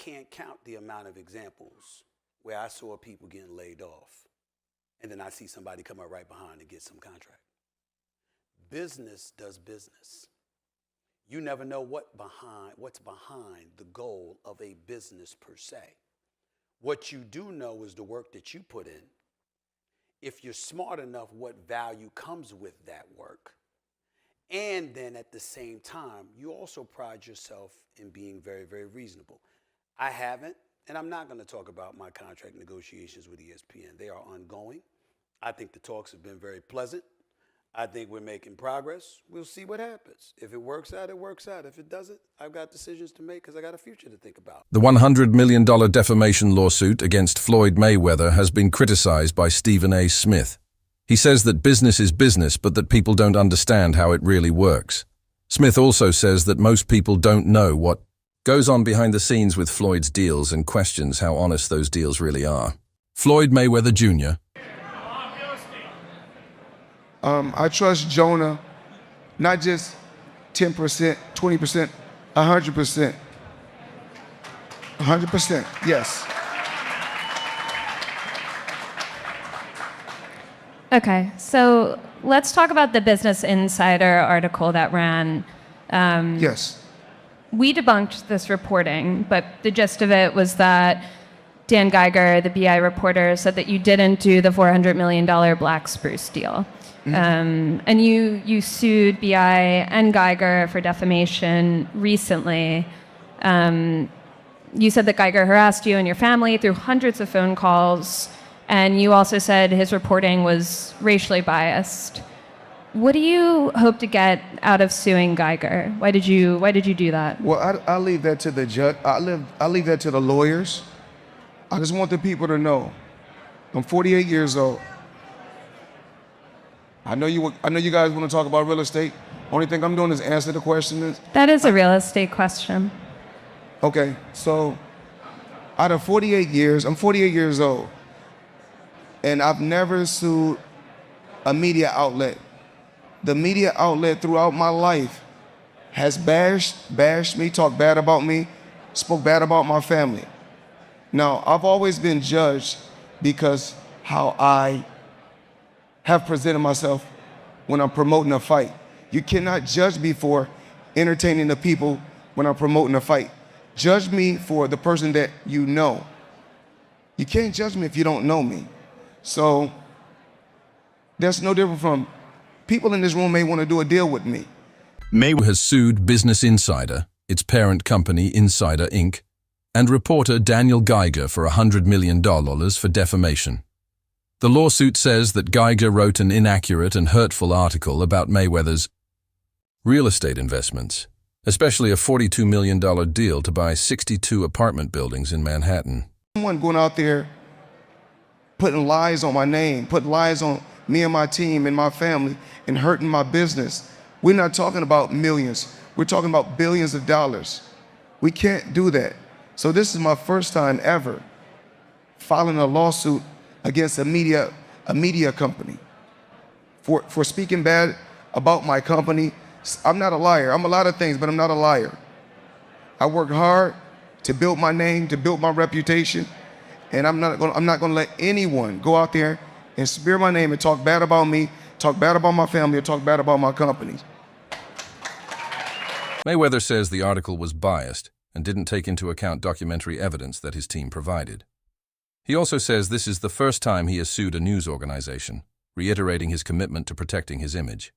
can't count the amount of examples where I saw people getting laid off, and then I see somebody come up right behind and get some contract. Business does business. You never know what's behind the goal of a business per se. What you do know is the work that you put in. If you're smart enough, what value comes with that work. And then at the same time, you also pride yourself in being very, very reasonable. I haven't, and I'm not going to talk about my contract negotiations with ESPN. They are ongoing. I think the talks have been very pleasant. I think we're making progress. We'll see what happens. If it works out, it works out. If it doesn't, I've got decisions to make because I got a future to think about. The $100 million defamation lawsuit against Floyd Mayweather has been criticized by Stephen A. Smith. He says that business is business, but that people don't understand how it really works. Smith also says that most people don't know what goes on behind the scenes with Floyd's deals and questions how honest those deals really are. Floyd Mayweather Jr. I trust Jonah, not just 10%, 20%, 100%. 100%, yes. Okay, so let's talk about the Business Insider article that ran. Yes. We debunked this reporting, but the gist of it was that Dan Geiger, the BI reporter, said that you didn't do the $400 million Black Spruce deal. Mm-hmm. And you sued BI and Geiger for defamation recently. You said that Geiger harassed you and your family through hundreds of phone calls. And you also said his reporting was racially biased. What do you hope to get out of suing Geiger? Why did you do that? Well, I'll leave that to the judge. I'll leave that to the lawyers. I just want the people to know, I'm 48 years old. I know you guys want to talk about real estate. Only thing I'm doing is answer the questions. That is a real estate question. Okay, so out of 48 years, I'm 48 years old. And I've never sued a media outlet. The media outlet throughout my life has bashed me, talked bad about me, spoke bad about my family. Now, I've always been judged because how I have presented myself when I'm promoting a fight. You cannot judge me for entertaining the people when I'm promoting a fight. Judge me for the person that you know. You can't judge me if you don't know me. So that's no different from people in this room may want to do a deal with me. Mayweather has sued Business Insider, its parent company Insider Inc., and reporter Daniel Geiger for $100 million for defamation. The lawsuit says that Geiger wrote an inaccurate and hurtful article about Mayweather's real estate investments, especially a $42 million deal to buy 62 apartment buildings in Manhattan. Someone going out there putting lies on my name, putting lies on me and my team and my family, and hurting my business. We're not talking about millions. We're talking about billions of dollars. We can't do that. So this is my first time ever filing a lawsuit against a media company for speaking bad about my company. I'm not a liar. I'm a lot of things, but I'm not a liar. I worked hard to build my name, to build my reputation. And I'm not going to let anyone go out there and smear my name and talk bad about me, talk bad about my family, or talk bad about my company. Mayweather says the article was biased and didn't take into account documentary evidence that his team provided. He also says this is the first time he has sued a news organization, reiterating his commitment to protecting his image.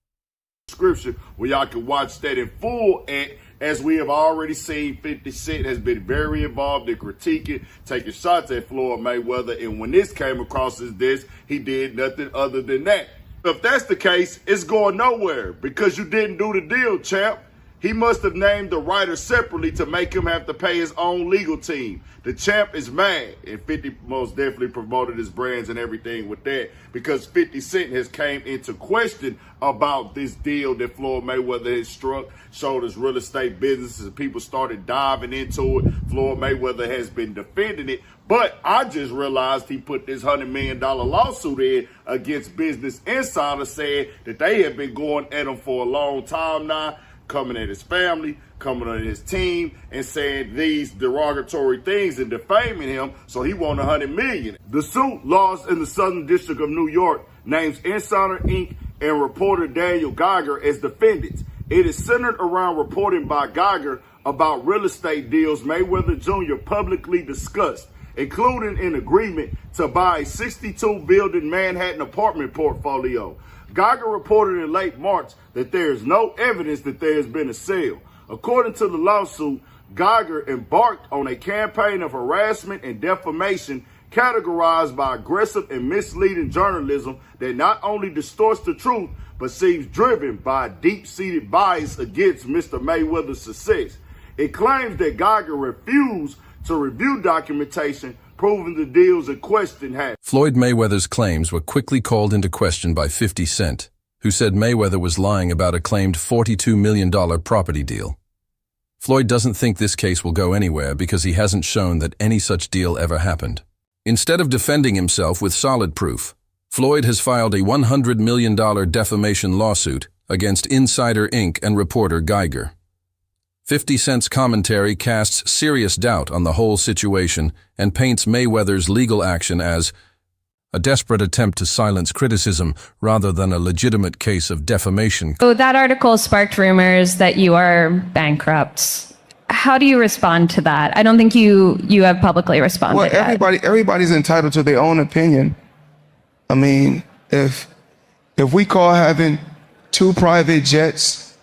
Description where y'all can watch that in full. And as we have already seen, 50 Cent has been very involved in critiquing, taking shots at Floyd Mayweather. And when this came across his desk, he did nothing other than that. If that's the case, it's going nowhere because you didn't do the deal, champ. He must have named the writer separately to make him have to pay his own legal team. The champ is mad, and 50 most definitely promoted his brands and everything with that because 50 Cent has came into question about this deal that Floyd Mayweather has struck, showed his real estate businesses, and people started diving into it. Floyd Mayweather has been defending it, but I just realized he put this $100 million lawsuit in against Business Insider saying that they have been going at him for a long time now. coming at his family, coming at his team, and saying these derogatory things and defaming him, so he won $100 million. The suit lost in the Southern District of New York names Insider Inc. and reporter Daniel Geiger as defendants. It is centered around reporting by Geiger about real estate deals Mayweather Jr. publicly discussed, including an agreement to buy a 62-building Manhattan apartment portfolio. Geiger reported in late March that there is no evidence that there has been a sale. According to the lawsuit, Geiger embarked on a campaign of harassment and defamation categorized by aggressive and misleading journalism that not only distorts the truth, but seems driven by a deep-seated bias against Mr. Mayweather's success. It claims that Geiger refused to review documentation proving the deals in question had. Floyd Mayweather's claims were quickly called into question by 50 Cent, who said Mayweather was lying about a claimed $42 million property deal. Floyd doesn't think this case will go anywhere because he hasn't shown that any such deal ever happened. Instead of defending himself with solid proof, Floyd has filed a $100 million defamation lawsuit against Insider Inc. and reporter Geiger. 50 Cent's commentary casts serious doubt on the whole situation and paints Mayweather's legal action as a desperate attempt to silence criticism rather than a legitimate case of defamation. So that article sparked rumors that you are bankrupt. How do you respond to that? I don't think you have publicly responded Well, yet. everybody's entitled to their own opinion. I mean, if we call having 2 private jets,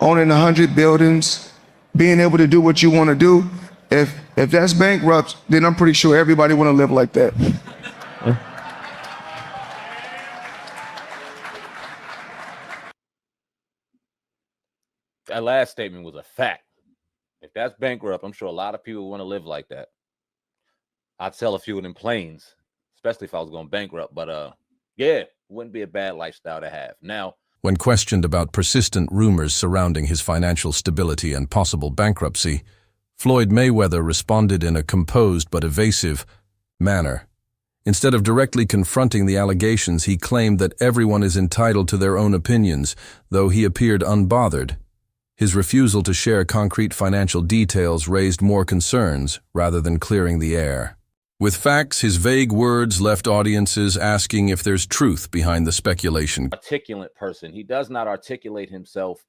owning 100 buildings, being able to do what you want to do, if that's bankrupt, then I'm pretty sure everybody want to live like that. That last statement was a fact. If that's bankrupt, I'm sure a lot of people want to live like that. I'd sell a few of them planes, especially if I was going bankrupt. But yeah, wouldn't be a bad lifestyle to have. Now, When questioned about persistent rumors surrounding his financial stability and possible bankruptcy, Floyd Mayweather responded in a composed but evasive manner. Instead of directly confronting the allegations, he claimed that everyone is entitled to their own opinions, though he appeared unbothered. His refusal to share concrete financial details raised more concerns rather than clearing the air. With facts, his vague words left audiences asking if there's truth behind the speculation. articulate person. He does not articulate himself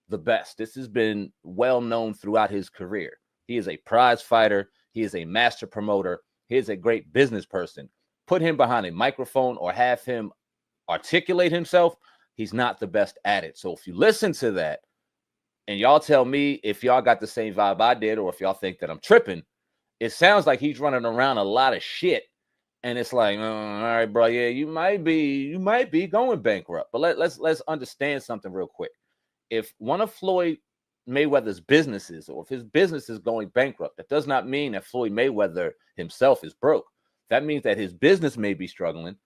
the best. This has been well known throughout his career. He is a prize fighter. He is a master promoter. He is a great business person. Put him behind a microphone or have him articulate himself, he's not the best at it. So if you listen to that and y'all tell me if y'all got the same vibe I did or if y'all think that I'm tripping, it sounds like he's running around a lot of shit. And it's like, all right, bro, yeah, you might be going bankrupt. But let's understand something real quick. If one of Floyd Mayweather's businesses, or if his business is going bankrupt, that does not mean that Floyd Mayweather himself is broke. That means that his business may be struggling.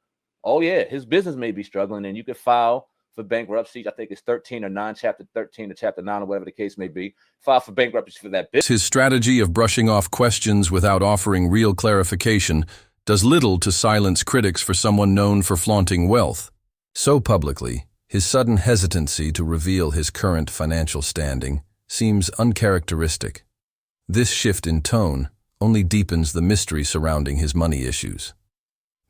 Oh yeah, his business may be struggling, and you could file for bankruptcy. I think it's 13 or 9, chapter 13 or chapter 9, or whatever the case may be. File for bankruptcy for that business. His strategy of brushing off questions without offering real clarification does little to silence critics for someone known for flaunting wealth. So publicly, his sudden hesitancy to reveal his current financial standing seems uncharacteristic. This shift in tone only deepens the mystery surrounding his money issues.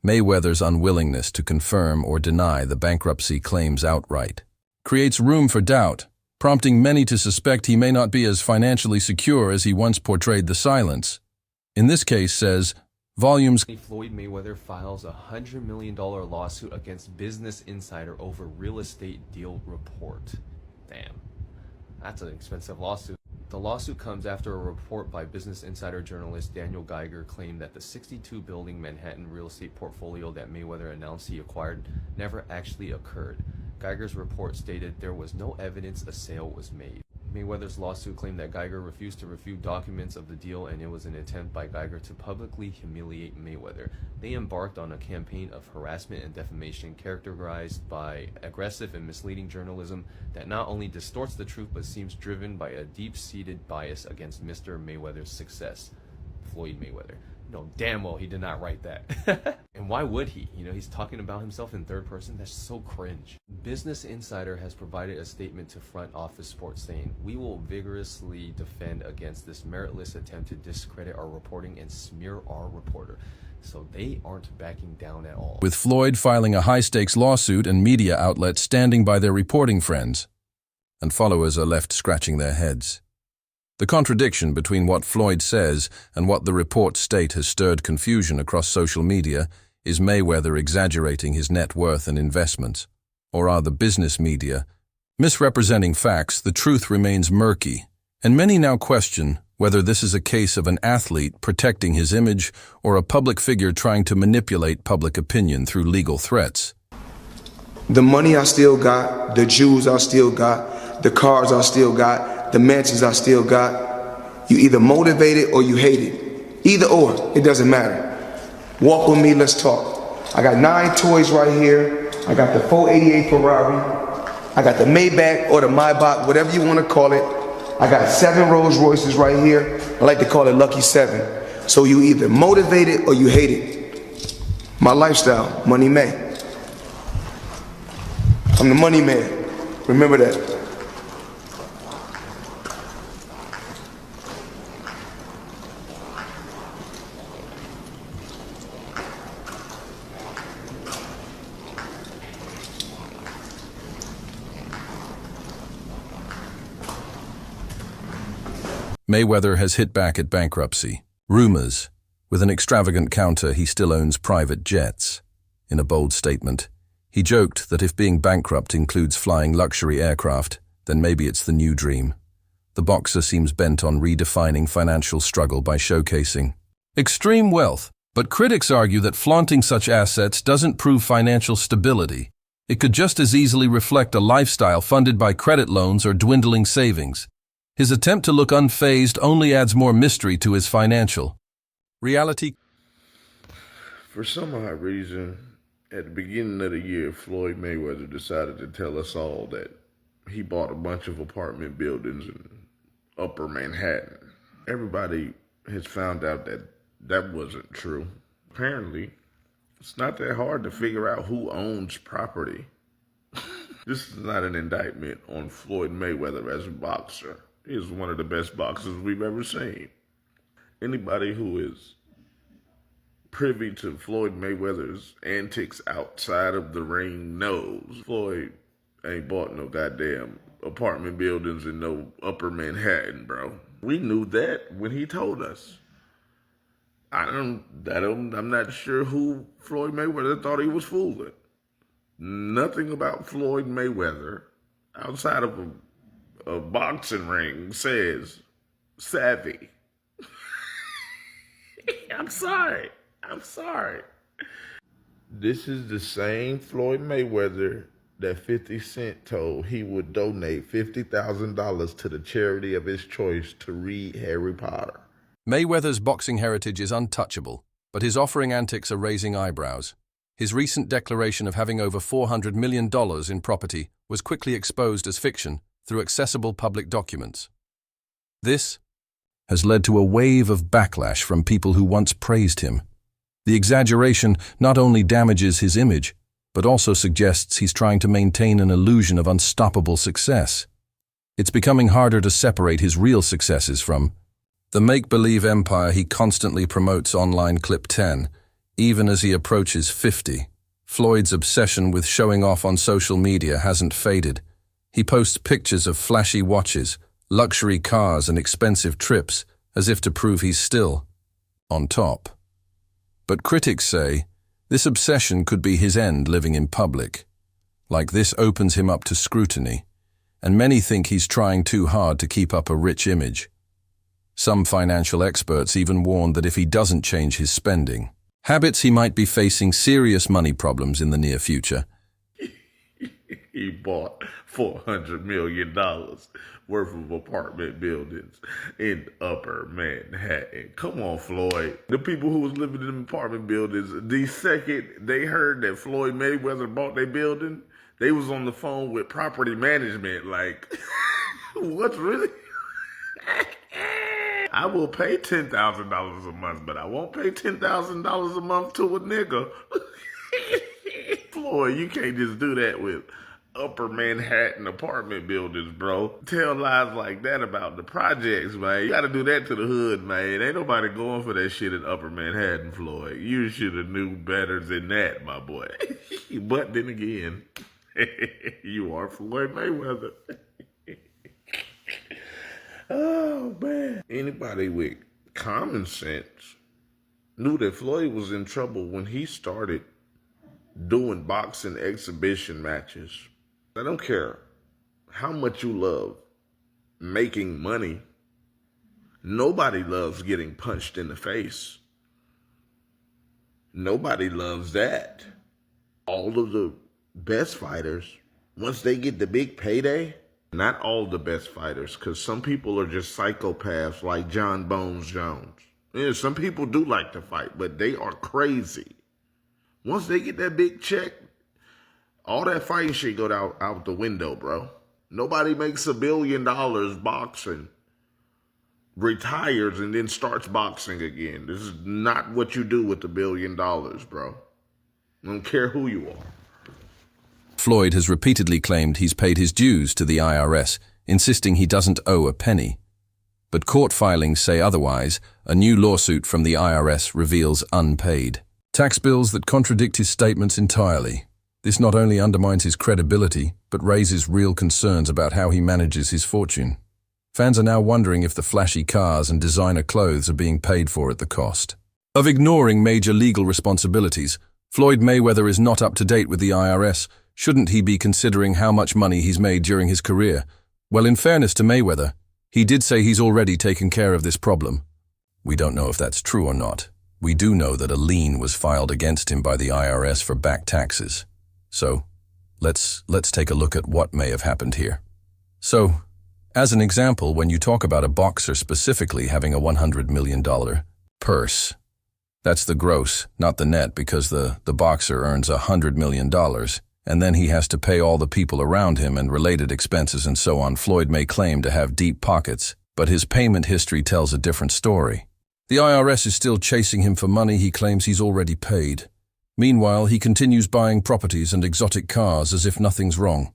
Mayweather's unwillingness to confirm or deny the bankruptcy claims outright creates room for doubt, prompting many to suspect he may not be as financially secure as he once portrayed the silence. In this case, says, volumes. Floyd Mayweather files a $100 million lawsuit against Business Insider over real estate deal report. Damn, that's an expensive lawsuit. The lawsuit comes after a report by Business Insider journalist Daniel Geiger claimed that the 62-building Manhattan real estate portfolio that Mayweather announced he acquired never actually occurred. Geiger's report stated there was no evidence a sale was made. Mayweather's lawsuit claimed that Geiger refused to review documents of the deal, and it was an attempt by Geiger to publicly humiliate Mayweather. They embarked on a campaign of harassment and defamation characterized by aggressive and misleading journalism that not only distorts the truth but seems driven by a deep-seated bias against Mr. Mayweather's success. Floyd Mayweather. No, damn well he did not write that. And why would he? He's talking about himself in third person. That's so cringe. Business Insider has provided a statement to Front Office Sports saying, "We will vigorously defend against this meritless attempt to discredit our reporting and smear our reporter." So they aren't backing down at all. With Floyd filing a high-stakes lawsuit and media outlets standing by their reporting friends, and followers are left scratching their heads. The contradiction between what Floyd says and what the reports state has stirred confusion across social media. Is Mayweather exaggerating his net worth and investments? Or are the business media misrepresenting facts? The truth remains murky, and many now question whether this is a case of an athlete protecting his image or a public figure trying to manipulate public opinion through legal threats. The money I still got, the jewels I still got, the cars I still got, the mansions I still got. You either motivate it or you hate it. Either or, it doesn't matter. Walk with me, let's talk. I got 9 toys right here. I got the 488 Ferrari. I got the Maybach or the Maybach, whatever you want to call it. I got 7 Rolls Royces right here. I like to call it Lucky 7. So you either motivate it or you hate it. My lifestyle, Money May. I'm the money man. Remember that. Mayweather has hit back at bankruptcy. Rumors. With an extravagant counter, he still owns private jets. In a bold statement, he joked that if being bankrupt includes flying luxury aircraft, then maybe it's the new dream. The boxer seems bent on redefining financial struggle by showcasing extreme wealth, but critics argue that flaunting such assets doesn't prove financial stability. It could just as easily reflect a lifestyle funded by credit loans or dwindling savings. His attempt to look unfazed only adds more mystery to his financial reality. For some odd reason, at the beginning of the year, Floyd Mayweather decided to tell us all that he bought a bunch of apartment buildings in Upper Manhattan. Everybody has found out that that wasn't true. Apparently, it's not that hard to figure out who owns property. This is not an indictment on Floyd Mayweather as a boxer. He is one of the best boxers we've ever seen. Anybody who is privy to Floyd Mayweather's antics outside of the ring knows Floyd ain't bought no goddamn apartment buildings in no Upper Manhattan, bro. We knew that when he told us. I'm not sure who Floyd Mayweather thought he was fooling. Nothing about Floyd Mayweather outside of a boxing ring says savvy. I'm sorry. This is the same Floyd Mayweather that 50 Cent told he would donate $50,000 to the charity of his choice to read Harry Potter. Mayweather's boxing heritage is untouchable, but his offering antics are raising eyebrows. His recent declaration of having over $400 million in property was quickly exposed as fiction through accessible public documents. This has led to a wave of backlash from people who once praised him. The exaggeration not only damages his image, but also suggests he's trying to maintain an illusion of unstoppable success. It's becoming harder to separate his real successes from the make-believe empire he constantly promotes online. Clip 10. Even as he approaches 50, Floyd's obsession with showing off on social media hasn't faded. He posts pictures of flashy watches, luxury cars, and expensive trips, as if to prove he's still on top. But critics say this obsession could be his end living in public. Like this opens him up to scrutiny, and many think he's trying too hard to keep up a rich image. Some financial experts even warned that if he doesn't change his spending habits, he might be facing serious money problems in the near future. He bought $400 million worth of apartment buildings in Upper Manhattan. Come on, Floyd. The people who was living in apartment buildings, the second they heard that Floyd Mayweather bought their building, they was on the phone with property management like, what's really? I will pay $10,000 a month, but I won't pay $10,000 a month to a nigga. Floyd, you can't just do that with upper Manhattan apartment buildings, bro. Tell lies like that about the projects, man. You gotta do that to the hood, man. Ain't nobody going for that shit in upper Manhattan, Floyd. You should have knew better than that, my boy. But then again, you are Floyd Mayweather. Oh, man. Anybody with common sense knew that Floyd was in trouble when he started doing boxing exhibition matches. I don't care how much you love making money. Nobody loves getting punched in the face. Nobody loves that. All of the best fighters, once they get the big payday, not all the best fighters, because some people are just psychopaths like John Bones Jones. Yeah, some people do like to fight, but they are crazy. Once they get that big check, all that fighting shit go out the window, bro. Nobody makes $1 billion boxing, retires, and then starts boxing again. This is not what you do with $1 billion, bro. I don't care who you are. Floyd has repeatedly claimed he's paid his dues to the IRS, insisting he doesn't owe a penny. But court filings say otherwise. A new lawsuit from the IRS reveals unpaid tax bills that contradict his statements entirely. This not only undermines his credibility, but raises real concerns about how he manages his fortune. Fans are now wondering if the flashy cars and designer clothes are being paid for at the cost of ignoring major legal responsibilities. Floyd Mayweather is not up to date with the IRS. Shouldn't he be considering how much money he's made during his career? Well, in fairness to Mayweather, he did say he's already taken care of this problem. We don't know if that's true or not. We do know that a lien was filed against him by the IRS for back taxes. So, let's take a look at what may have happened here. So, as an example, when you talk about a boxer specifically having a $100 million purse, that's the gross, not the net, because the boxer earns $100 million, and then he has to pay all the people around him and related expenses and so on. Floyd may claim to have deep pockets, but his payment history tells a different story. The IRS is still chasing him for money he claims he's already paid. Meanwhile, he continues buying properties and exotic cars as if nothing's wrong.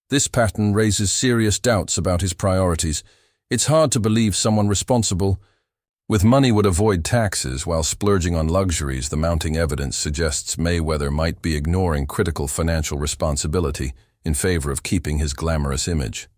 This pattern raises serious doubts about his priorities. It's hard to believe someone responsible with money would avoid taxes while splurging on luxuries. The mounting evidence suggests Mayweather might be ignoring critical financial responsibility in favor of keeping his glamorous image.